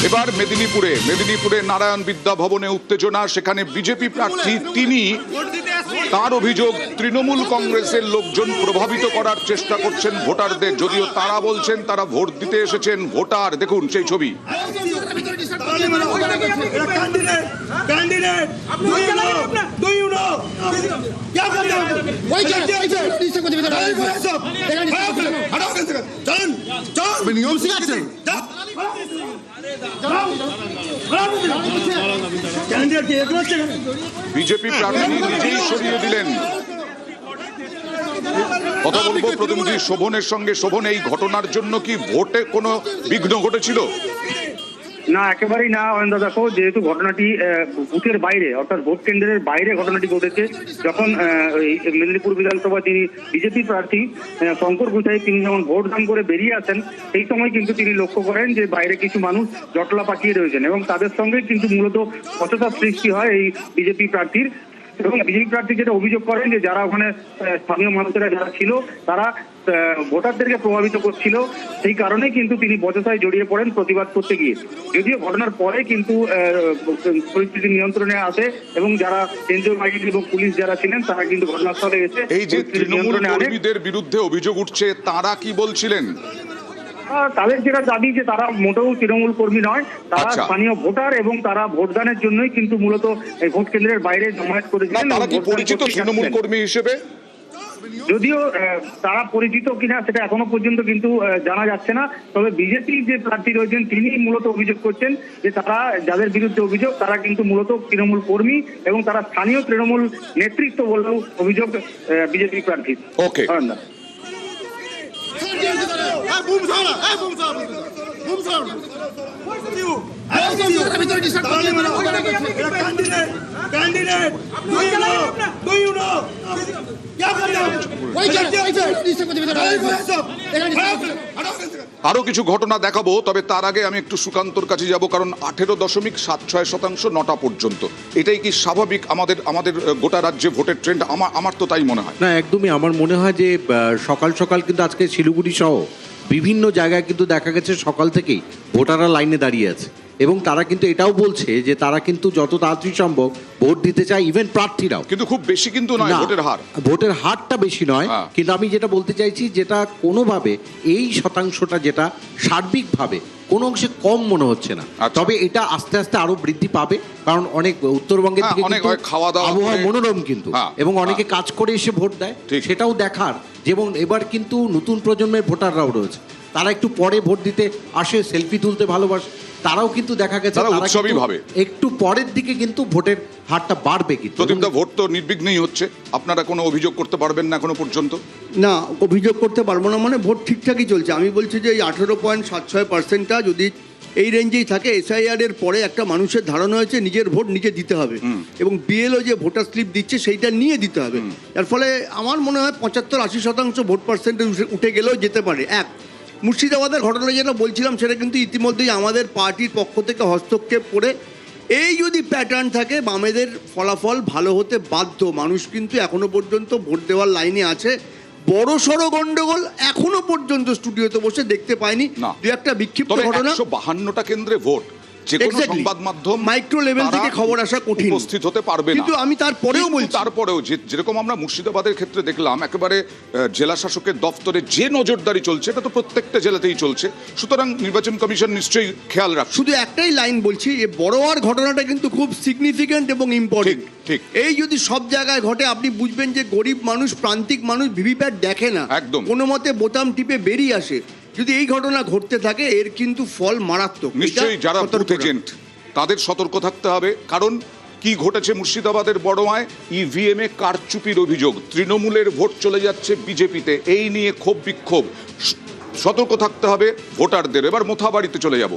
এবার মেদিনীপুরে নারায়ণ বিদ্যা ভবনে উত্তেজনা। সেখানে বিজেপি প্রার্থী তিনি, তার অভিযোগ তৃণমূল কংগ্রেসের লোকজন প্রভাবিত করার চেষ্টা করছেন ভোটারদের, যদিও তারা বলছেন তারা ভোট দিতে এসেছেন ভোটার। দেখুন সেই ছবি। বিজেপি প্রার্থী নিজেই সরিয়ে দিলেন। কথা বলবো প্রতিনিধি শোভনের সঙ্গে। শোভন, এই ঘটনার জন্য কি ভোটে কোনো বিঘ্ন ঘটেছিল? না, একেবারেই না অয়ন দেখো, যেহেতু ঘটনাটি বুথের বাইরে অর্থাৎ ভোট কেন্দ্রের বাইরে ঘটনাটি ঘটেছে। যখন মেদিনীপুর বিধানসভা তিনি বিজেপি প্রার্থী শঙ্কর গুসাই তিনি যখন ভোট দান করে বেরিয়ে আসেন, সেই সময় কিন্তু তিনি লক্ষ্য করেন যে বাইরে কিছু মানুষ জটলা পাকিয়ে রয়েছেন এবং তাদের সঙ্গে কিন্তু মূলত হতাশার সৃষ্টি হয় এই বিজেপি প্রার্থীর। এবং বিজেপি প্রার্থী যেটা অভিযোগ করেন যে যারা ওখানে স্থানীয় মানুষেরা যারা ছিল তারা ভোটারদেরকে প্রভাবিত করছিল, সেই কারণে কিন্তু তিনি বচসায় জড়িয়ে পড়েন প্রতিবাদ করতে গিয়ে। যদিও ঘটনার পরে কিন্তু পরিস্থিতি নিয়ন্ত্রণে আসে এবং যারা কেন্দ্রীয় বাহিনী এবং পুলিশ যারা ছিলেন তারা কিন্তু ঘটনাস্থলে এসে এই যে তৃণমূল কর্মীদের বিরুদ্ধে অভিযোগ উঠছে, তারা কি বলছিলেন? তাদের যেটা দাবি যে তারা মোটেও তৃণমূল কর্মী নয়, তারা স্থানীয় ভোটার এবং তারা ভোটদানের জন্যই কিন্তু মূলত ভোট কেন্দ্রের বাইরে জমায়েত করেছিলেন। তারা কি পরিচিত তৃণমূল কর্মী হিসেবে? যদিও তারা পরিচিত কিনা সেটা এখনো পর্যন্ত কিন্তু জানা যাচ্ছে না। তবে বিজেপি যে প্রার্থী রয়েছেন তিনি মূলত অভিযোগ করছেন যে তারা যাদের বিরুদ্ধে অভিযোগ তারা কিন্তু মূলত তৃণমূল কর্মী এবং তারা স্থানীয় তৃণমূল নেতৃত্ব বলেও অভিযোগ বিজেপি প্রার্থী। ওকে, আরো কিছু ঘটনা দেখাবো, তবে তার আগে আমি একটু সুকান্তর কাছে যাব, কারণ 18.76% 9টা পর্যন্ত, এটাই কি স্বাভাবিক আমাদের গোটা রাজ্যে ভোটের ট্রেন্ড? আমার তো তাই মনে হয়। না, একদমই আমার মনে হয় যে সকাল সকাল কিন্তু আজকে শিলিগুড়ি সহ বিভিন্ন জায়গায় কিন্তু দেখা গেছে সকাল থেকেই ভোটাররা লাইনে দাঁড়িয়ে আছে এবং তারা কিন্তু এটাও বলছে যে তারা কিন্তু যত তাড়াতাড়ি সম্ভব ভোট দিতে চায়, ইভেন প্রার্থীরাও। কিন্তু খুব বেশি কিন্তু নয় ভোটের হারটা বেশি নয়, কিন্তু আমি যেটা বলতে চাইছি যেটা কোনোভাবে এই শতাংশটা যেটা সার্বিকভাবে কোনো অংশে কম মনে হচ্ছে না। তবে এটা আস্তে আস্তে আরো বৃদ্ধি পাবে, কারণ অনেক উত্তরবঙ্গের দিকে খাওয়া দাওয়া আবহাওয়া মনোরম কিন্তু, এবং অনেকে কাজ করে এসে ভোট দেয়, সেটাও দেখার। যেমন এবার কিন্তু নতুন প্রজন্মের ভোটাররাও রয়েছে, তারা একটু পরে ভোট দিতে আসে, সেলফি তুলতে ভালোবাসে, তারাও কিন্তু দেখা গেছে একটু পরের দিকে কিন্তু ভোটের হারটা বাড়বে। কিন্তু ভোট তো নির্বিঘ্নেই হচ্ছে, আপনারা কোনো অভিযোগ করতে পারবেন না এখনো পর্যন্ত? না, অভিযোগ করতে পারবো না, মানে ভোট ঠিকঠাকই চলছে। আমি বলছি যে এই 18.76%টা যদি এই রেঞ্জেই থাকে, এসআইআর এর পরে একটা মানুষের ধারণা হয়েছে নিজের ভোট নিজে দিতে হবে এবং বিএলও যে ভোটার স্লিপ দিচ্ছে সেইটা নিয়ে দিতে হবে। এর ফলে আমার মনে হয় 75-80% ভোট পার্সেন্টেজ উঠে গেলেও যেতে পারে। মুর্শিদাবাদের ঘটনা যেটা বলছিলাম সেটা কিন্তু ইতিমধ্যেই আমাদের পার্টির পক্ষ থেকে হস্তক্ষেপ করে, এই যদি প্যাটার্ন থাকে বামেদের ফলাফল ভালো হতে বাধ্য। মানুষ কিন্তু এখনো পর্যন্ত ভোট দেওয়ার লাইনে আছে। বড় সড়ো গন্ডগোল এখনো পর্যন্ত স্টুডিওতে বসে দেখতে পাইনি। দু একটা বিক্ষিপ্ত ঘটনা। 152টা কেন্দ্রে ভোট, যে কোনো সংবাদ মাধ্যম মাইক্রো লেভেল থেকে খবর আসা কঠিন, উপস্থিত হতে পারবে না। কিন্তু আমি তারপরেও যেরকম আমরা মুর্শিদাবাদের ক্ষেত্রে দেখলাম, একেবারে জেলা শাসকের দপ্তরে যে নজরদারি চলছে, এটা তো প্রত্যেকটা জেলাতেই চলছে। সুতরাং নির্বাচন কমিশন নিশ্চয়ই খেয়াল রাখছে। শুধু একটাই লাইন বলছি, এই বড়োয়ার ঘটনাটা কিন্তু খুব সিগনিফিকেন্ট এবং ইম্পর্টেন্ট। এই যদি সব জায়গায় ঘটে, আপনি বুঝবেন যে গরিব মানুষ, প্রান্তিক মানুষ ভিভিপ্যাট দেখে না, একদম কোনো মতে বোতাম টিপে বেরিয়ে আসে। যদি এই ঘটনা ঘটতে থাকে, এর কিন্তু ফল মারাত্মক। নিশ্চয়ই যারা বুথ এজেন্ট তাদের সতর্ক থাকতে হবে, কারণ কি ঘটেছে মুর্শিদাবাদের বড়োয়ায়, ইভিএম এ কারচুপির অভিযোগ, তৃণমূলের ভোট চলে যাচ্ছে বিজেপিতে, এই নিয়ে ক্ষোভ বিক্ষোভ। সতর্ক থাকতে হবে ভোটারদের। এবার মোথাবাড়িতে চলে যাব।